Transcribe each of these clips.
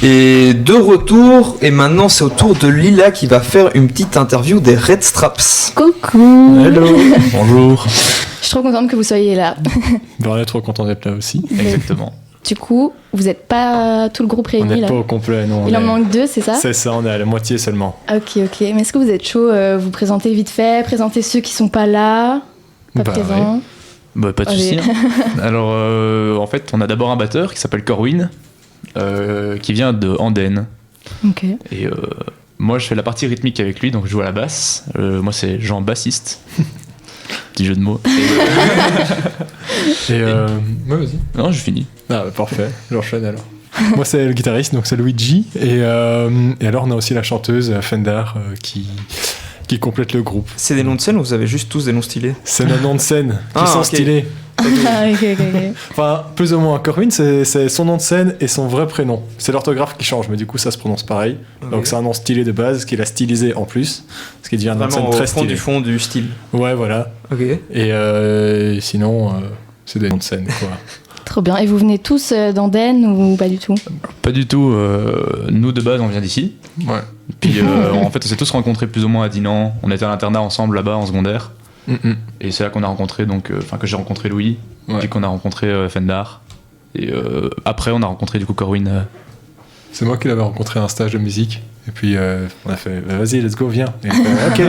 Et de retour, et maintenant c'est au tour de Lila qui va faire une petite interview des Red Straps. Coucou. Hello. Bonjour. Je suis trop contente que vous soyez là. On est trop content d'être là aussi. Exactement. Du coup, vous n'êtes pas tout le groupe On réuni n'est là. pas au complet, non. Il en manque 2, c'est ça? C'est ça, on est à la moitié seulement. Ok. Mais est-ce que vous êtes chaud? Vous présentez vite fait, présentez ceux qui sont pas là, pas présents. Bah, pas de soucis. Alors, en fait, on a d'abord un batteur qui s'appelle Corwin, qui vient de Andenne. Ok. Et moi, je fais la partie rythmique avec lui, donc je joue à la basse. Moi, c'est Jean bassiste. Petit jeu de mots. Ouais, vas-y. Non, je finis. Ah, parfait, j'enchaîne alors. Moi, c'est le guitariste, donc c'est Luigi. Et alors, on a aussi la chanteuse Fender qui complète le groupe. C'est des noms de scène ou vous avez juste tous des noms stylés? C'est nos noms de scène qui sont ok. stylés. Ok. Enfin, plus ou moins. Corwin, c'est son nom de scène et son vrai prénom. C'est l'orthographe qui change, mais du coup, ça se prononce pareil. Ok. Donc, c'est un nom stylé de base qu'il a stylisé en plus, ce qui devient un nom de scène Vraiment très au fond stylé. du fond du style. Ouais, voilà. Ok. Et sinon, c'est des noms de scène, quoi. Trop bien. Et vous venez tous d'Andenne ou pas du tout? Pas du tout. Nous, de base, on vient d'ici. Ouais. Puis, en fait, on s'est tous rencontrés plus ou moins à Dinan. On était à l'internat ensemble là-bas en secondaire. Et c'est là qu'on a rencontré, que j'ai rencontré Louis, puis qu'on a rencontré Fendar. Et après, on a rencontré du coup Corwin. C'est moi qui l'avais rencontré à un stage de musique. Et puis, on a fait, vas-y, let's go, viens. Et ok.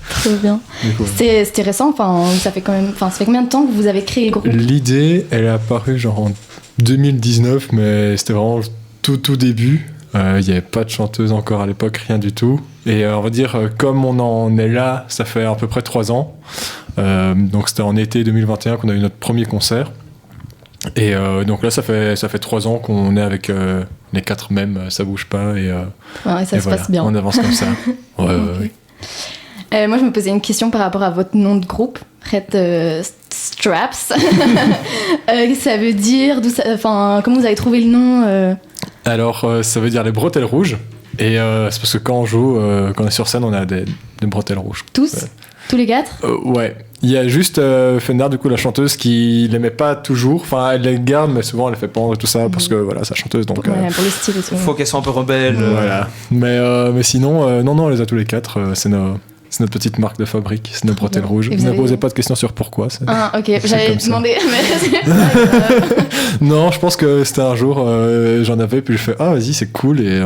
Trop bien. Du coup, C'était récent, ça fait combien de temps que vous avez créé le groupe? l'idée, elle est apparue genre en 2019, mais c'était vraiment tout début. Il n'y avait pas de chanteuse encore à l'époque, rien du tout. Et on va dire, comme on en est là, ça fait à peu près 3 ans. Donc c'était en été 2021 qu'on a eu notre premier concert. Et donc là, ça fait 3 ans qu'on est avec les 4 mêmes, ça bouge pas. Et Ça se passe bien. On avance comme ça. Ouais. Moi, je me posais une question par rapport à votre nom de groupe, Red Straps. Ça veut dire, comment vous avez trouvé le nom? Alors, ça veut dire les bretelles rouges. Et c'est parce que quand on joue, quand on est sur scène, on a des bretelles rouges. Tous? Tous les 4? Ouais. Il y a juste Fender, du coup, la chanteuse, qui l'aimait pas toujours. Enfin, elle les garde, mais souvent, elle les fait pendre et tout ça, parce que, voilà, sa chanteuse, donc... Ouais, pour le style et tout. Faut qu'elles soient un peu rebelles. Voilà. Mais sinon, non, on les a tous les 4. C'est notre petite marque de fabrique, c'est nos bretelles rouges. Et Ne vous avez- posez pas de questions sur pourquoi. Ah, ok, j'allais comme te ça. demander. Mais... Non, je pense que c'était un jour, j'en avais, puis je fais, ah, vas-y, c'est cool, et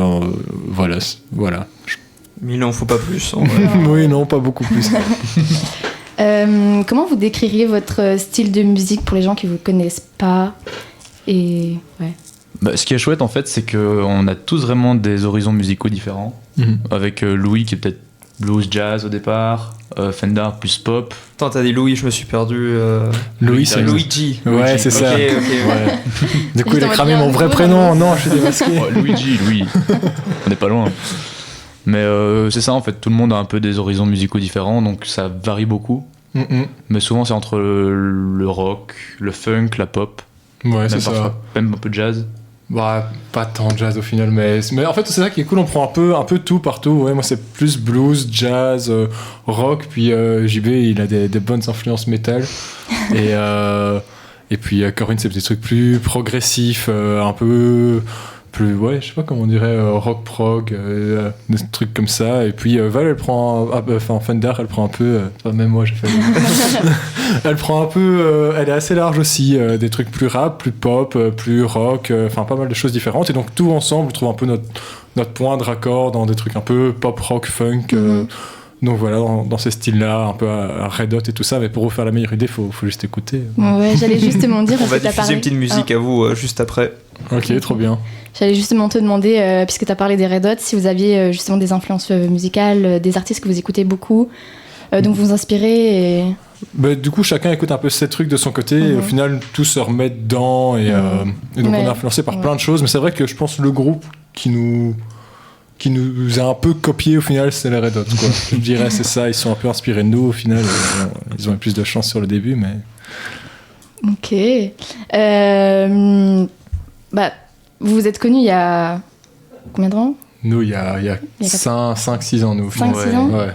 voilà. Mais il n'en faut pas plus. En vrai. Oui, non, pas beaucoup plus. Comment vous décririez votre style de musique pour les gens qui vous connaissent pas? Et ouais. Bah, ce qui est chouette, en fait, c'est qu'on a tous vraiment des horizons musicaux différents. Avec Louis qui est peut-être blues jazz au départ, Fender plus pop. Attends, t'as dit Louis, je me suis perdu. Louis, c'est Luigi. Ouais, c'est ça. Ok. Ouais. Du coup, il a t'en cramé vas dire mon un vrai nouveau, prénom. Non, je suis démasqué. Oh, Luigi, Louis. On n'est pas loin. Mais c'est ça, en fait, tout le monde a un peu des horizons musicaux différents, donc ça varie beaucoup. Mais souvent, c'est entre le rock, le funk, la pop, Ouais, c'est même ça. parfois, même un peu de jazz. Bah, pas tant de jazz au final, mais en fait, c'est ça qui est cool. On prend un peu tout partout. Ouais, moi, c'est plus blues, jazz, rock. Puis JB, il a des bonnes influences métal. Et puis Corinne, c'est des trucs plus progressifs, un peu plus, ouais, je sais pas comment on dirait, rock prog, des trucs comme ça. Et puis Val, elle prend, Fender, elle prend un peu, même moi, j'ai fait. Elle prend un peu, elle est assez large aussi, des trucs plus rap, plus pop, plus rock, pas mal de choses différentes. Et donc tout ensemble, on trouve un peu notre point de raccord dans des trucs un peu pop, rock, funk. Donc voilà, dans ces styles-là, un peu à Red Hot et tout ça. Mais pour vous faire la meilleure idée, faut juste écouter. Ouais, j'allais justement dire. On va parce que t'as diffuser parlé- une petite musique à vous juste après. Ok, trop bien. J'allais justement te demander, puisque tu as parlé des Red Hot, si vous aviez justement des influences musicales, des artistes que vous écoutez beaucoup, donc vous inspirez. Et... Bah, du coup, chacun écoute un peu ses trucs de son côté. Et au final, tout se remet dedans. Et donc, Ouais. on est influencé par plein de choses. Mais c'est vrai que je pense que le groupe qui nous a un peu copié au final, c'est les Red Hot, quoi. Je dirais, c'est ça. Ils sont un peu inspirés de nous au final. Ils ont eu plus de chance sur le début, mais. Ok. Bah, vous vous êtes connus il y a combien de temps? Nous, il y a 5-6 ans, nous. au final. 5-6 ans? Ouais.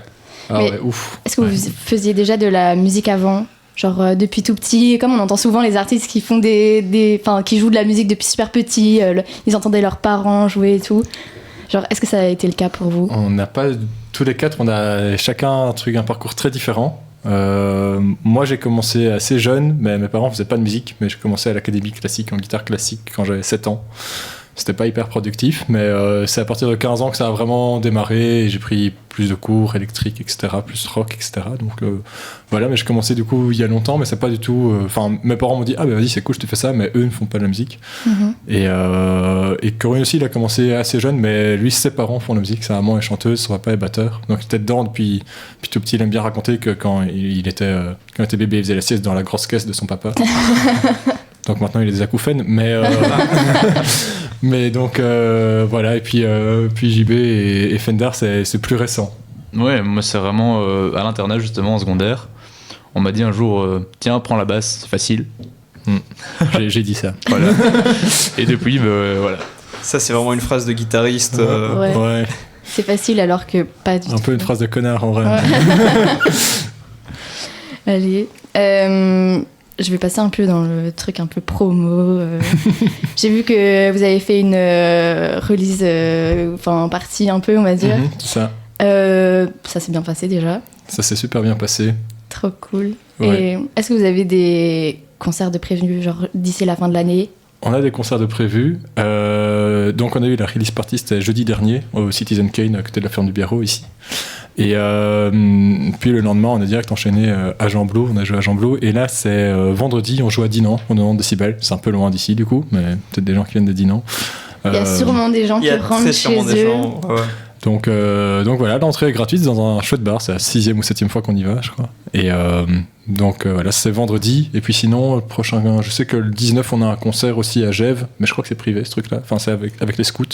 Ah Mais ouais, ouf. Est-ce que Ouais. vous faisiez déjà de la musique avant? Genre depuis tout petit, comme on entend souvent les artistes qui font qui jouent de la musique depuis super petit, ils entendaient leurs parents jouer et tout. Genre, est-ce que ça a été le cas pour vous? On n'a pas, tous les quatre, on a chacun un parcours très différent. Moi j'ai commencé assez jeune, mais mes parents faisaient pas de musique, mais j'ai commencé à l'académie classique en guitare classique quand j'avais 7 ans. C'était pas hyper productif, mais c'est à partir de 15 ans que ça a vraiment démarré et j'ai pris plus de cours électriques, etc., plus rock, etc. Donc voilà, mais j'ai commencé du coup il y a longtemps, mais c'est pas du tout... Enfin, mes parents m'ont dit « Ah bah vas-y, c'est cool, je te fais ça », mais eux ne font pas de la musique. Et Corinne aussi, il a commencé assez jeune, mais lui, ses parents font de la musique, sa maman est chanteuse, son papa est batteur. Donc il était dedans depuis tout petit. Il aime bien raconter que quand il était bébé, il faisait la sieste dans la grosse caisse de son papa. Donc maintenant il a des acouphènes, mais donc voilà, et puis JB et Fender c'est plus récent. Ouais, moi c'est vraiment à l'internat justement en secondaire. On m'a dit un jour tiens, prends la basse, c'est facile. J'ai dit ça. Voilà. Et depuis voilà. Ça c'est vraiment une phrase de guitariste. Ouais. C'est facile alors que pas du tout. Un peu une phrase de connard en vrai. Ouais. Allez. Je vais passer un peu dans le truc un peu promo. J'ai vu que vous avez fait une release, partie un peu, on va dire. C'est ça. Ça s'est bien passé déjà. Ça s'est super bien passé. Trop cool. Ouais. Et est-ce que vous avez des concerts de prévus, genre d'ici la fin de l'année? On a des concerts de prévus. Donc on a eu la release party, c'était jeudi dernier, au Citizen Kane, à côté de la ferme du Biarrot, ici. Et puis le lendemain, on a direct enchaîné à Jean-Blot, on a joué à Jean-Blot. Et là, c'est vendredi, on joue à Dinan, au 90 décibels. C'est un peu loin d'ici, du coup, mais peut-être des gens qui viennent de Dinan. Il y a sûrement des gens qui rentrent chez eux. Donc voilà, l'entrée est gratuite dans un chouette bar, c'est la 6e ou 7e fois qu'on y va, je crois. Et donc voilà, c'est vendredi. Et puis sinon, le prochain, je sais que le 19, on a un concert aussi à Gèves, mais je crois que c'est privé ce truc-là. Enfin, c'est avec les scouts,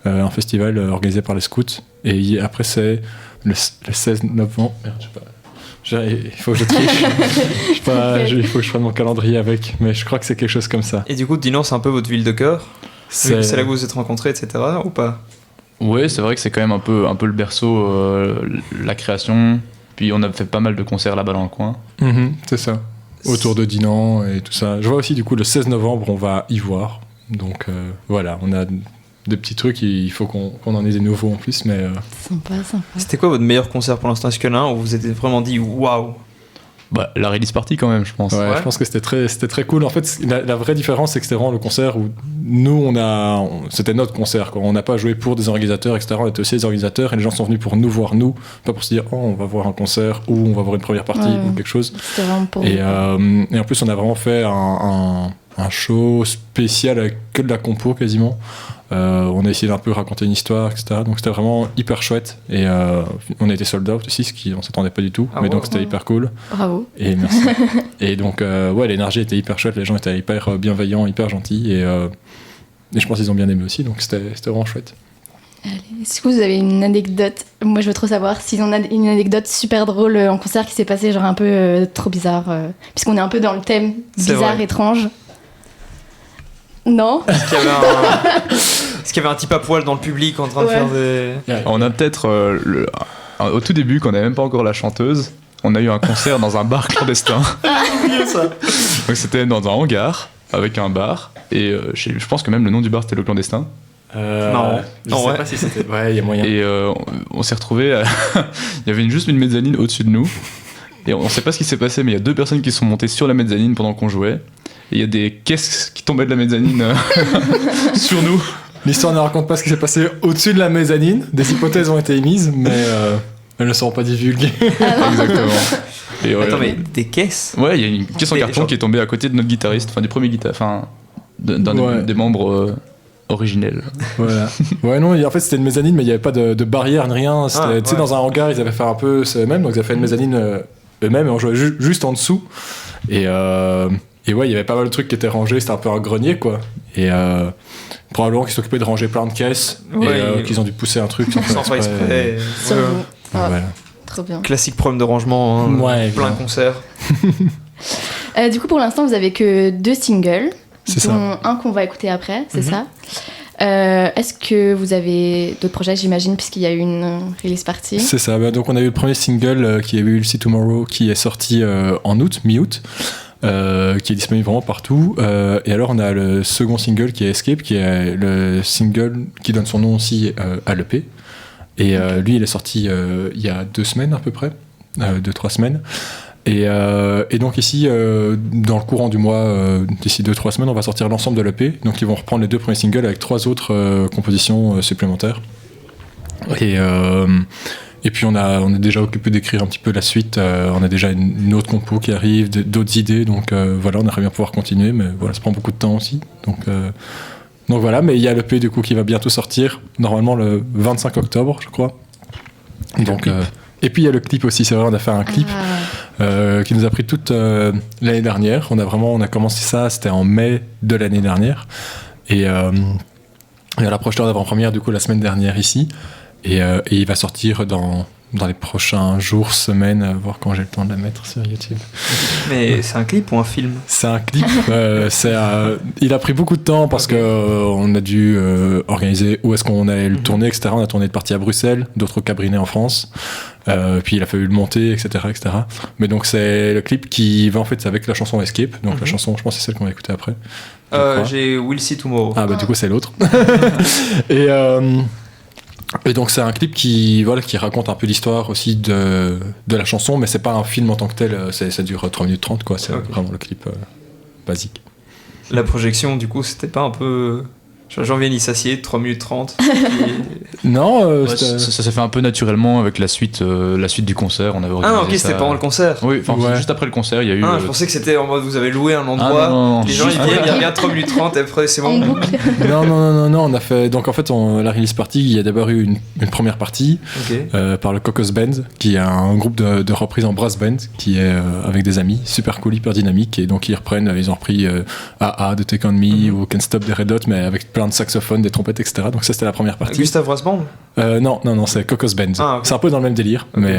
un festival organisé par les scouts. Et après, c'est le 16 novembre. Merde, je sais pas. Il faut que je triche. Il faut que je prenne mon calendrier avec, mais je crois que c'est quelque chose comme ça. Et du coup, Dinan, c'est un peu votre ville de cœur. C'est là que vous vous êtes rencontrés, etc. ou pas? Ouais, c'est vrai que c'est quand même un peu le berceau, la création. Puis on a fait pas mal de concerts là-bas dans le coin. C'est ça. Autour de Dinan et tout ça. Je vois aussi du coup le 16 novembre, on va y voir. Donc voilà, on a des petits trucs, il faut qu'on en ait des nouveaux en plus. Mais Sympa. C'était quoi votre meilleur concert pour l'instant? Est-ce qu'il y en a un où vous vous êtes vraiment dit waouh? Bah, la release party quand même, je pense. Ouais, je pense que c'était très cool. En fait, la vraie différence, c'est que c'était vraiment le concert où nous, c'était notre concert, quoi. On n'a pas joué pour des organisateurs, etc. On était aussi des organisateurs et les gens sont venus pour nous voir, pas pour se dire, oh, on va voir un concert ou on va voir une première partie ou quelque chose. C'était vraiment pour et en plus, on a vraiment fait un show spécial avec que de la compo quasiment. On a essayé d'un peu raconter une histoire, etc. Donc c'était vraiment hyper chouette. Et on a été sold out aussi, ce qui on s'attendait pas du tout. Mais donc c'était hyper cool. Bravo. Et merci. Et donc l'énergie était hyper chouette, les gens étaient hyper bienveillants, hyper gentils. Et je pense qu'ils ont bien aimé aussi, donc c'était vraiment chouette. Allez, est-ce que vous avez une anecdote? Moi je veux trop savoir s'ils ont une anecdote super drôle en concert qui s'est passé genre un peu trop bizarre, puisqu'on est un peu dans le thème bizarre, étrange. Non. Est-ce qu'il y avait un type à poil dans le public en train de faire des... On a peut-être au tout début, quand on n'avait même pas encore la chanteuse, on a eu un concert dans un bar clandestin. ça. Donc c'était dans un hangar avec un bar et je pense que même le nom du bar c'était le clandestin. Non, je sais pas si c'était. Ouais, il y a moyen. Et on s'est retrouvés. Il y avait juste une mezzanine au-dessus de nous. Et on sait pas ce qui s'est passé, mais il y a 2 personnes qui sont montées sur la mezzanine pendant qu'on jouait. Et il y a des caisses qui tombaient de la mezzanine sur nous. L'histoire ne raconte pas ce qui s'est passé au-dessus de la mezzanine. Des hypothèses ont été émises, mais elles ne seront pas divulguées. Exactement. Et Attends, mais des caisses? Ouais, il y a une caisse en carton qui est tombée à côté de notre guitariste, enfin du premier guitariste, enfin d'un des membres originels. Voilà. Ouais, non, en fait c'était une mezzanine, mais il n'y avait pas de barrière ni rien. C'était, tu sais, dans un hangar, ils avaient fait un peu eux-mêmes, donc ils avaient fait une mezzanine eux-mêmes et on jouait juste en dessous. Et ouais, il y avait pas mal de trucs qui étaient rangés, c'était un peu un grenier, quoi. Et probablement qu'ils s'occupaient de ranger plein de caisses et qu'ils ont dû pousser un truc sans faire exprès. Voilà. Trop bien. Classique problème de rangement, plein de concerts. Du coup, pour l'instant, vous avez que 2 singles, c'est dont ça. un qu'on va écouter après, c'est ça. Est-ce que vous avez d'autres projets, j'imagine, puisqu'il y a eu une release party? C'est ça, donc on a eu le premier single qui est We'll See Tomorrow qui est sorti en août, mi-août. Qui est disponible vraiment partout. Et alors on a le second single qui est Escape, qui est le single qui donne son nom aussi à l'EP. Et lui il est sorti il y a 2 semaines à peu près, 2-3 semaines. Et donc ici, dans le courant du mois, d'ici 2-3 semaines, on va sortir l'ensemble de l'EP. Donc ils vont reprendre les 2 premiers singles avec 3 autres compositions supplémentaires. Et puis on est déjà occupé d'écrire un petit peu la suite. On a déjà une autre compo qui arrive, d'autres idées. Donc voilà, on aimerait bien pouvoir continuer, mais voilà, ça prend beaucoup de temps aussi. Donc voilà, mais il y a l'EP du coup qui va bientôt sortir, normalement le 25 octobre, je crois. Donc, et puis il y a le clip aussi, c'est vrai, on a fait un clip qui nous a pris toute l'année dernière. On a commencé ça, c'était en mai de l'année dernière. Et on a l'approche d'avant-première du coup la semaine dernière ici. Et il va sortir dans les prochains jours, semaines, voir quand j'ai le temps de la mettre sur YouTube. Mais c'est un clip ou un film? C'est un clip. Il a pris beaucoup de temps parce qu'on a dû organiser où est-ce qu'on allait le tourner, etc. On a tourné de partie à Bruxelles, d'autres au Cabrinet en France. Puis il a fallu le monter, etc., etc. Mais donc c'est le clip qui va en fait avec la chanson Escape. Donc la chanson, je pense que c'est celle qu'on va écouter après. J'ai We'll See Tomorrow. Ah bah du coup c'est l'autre. Et donc c'est un clip qui raconte un peu l'histoire aussi de la chanson, mais c'est pas un film en tant que tel, ça dure 3 minutes 30 quoi, c'est vraiment le clip basique. La projection du coup c'était pas un peu... Jean-Vianney s'assied, 3 minutes 30. Non, ça s'est fait un peu naturellement avec la suite du concert. On avait organisé c'était pendant le concert. Oui, juste après le concert, il y a eu. Je pensais que c'était en mode vous avez loué un endroit, non. Les gens ils viennent, il y a bien 3 minutes 30 et après c'est bon. Non, on a fait. Donc en fait, la release party, il y a d'abord eu une première partie par le Cocos Band, qui est un groupe de reprises en brass band, qui est avec des amis, super cool, hyper dynamique. Et donc ils ont repris AA de Take On Me ou Can't Stop des Red Hot, mais avec plein de saxophones, des trompettes, etc. Donc ça c'était la première partie. Gustave Brass Band? Non, c'est Cocos Band. C'est un peu dans le même délire, mais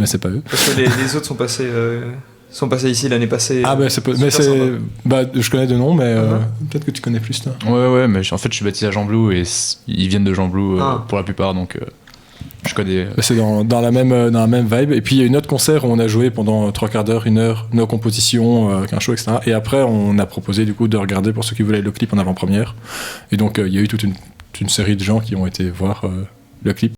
c'est pas eux. Parce que les autres sont passés ici l'année passée. Je connais de nom, mais peut-être que tu connais plus toi. Ouais, mais en fait je suis baptisé à Jean-Blou et ils viennent de Jean-Blou pour la plupart, donc je connais. C'est dans la même vibe. Et puis il y a une autre concert où on a joué pendant 3/4 d'heure, 1 heure, nos compositions, avec un show, etc. Et après on a proposé du coup de regarder pour ceux qui voulaient le clip en avant-première. Et donc il y a eu toute une série de gens qui ont été voir le clip.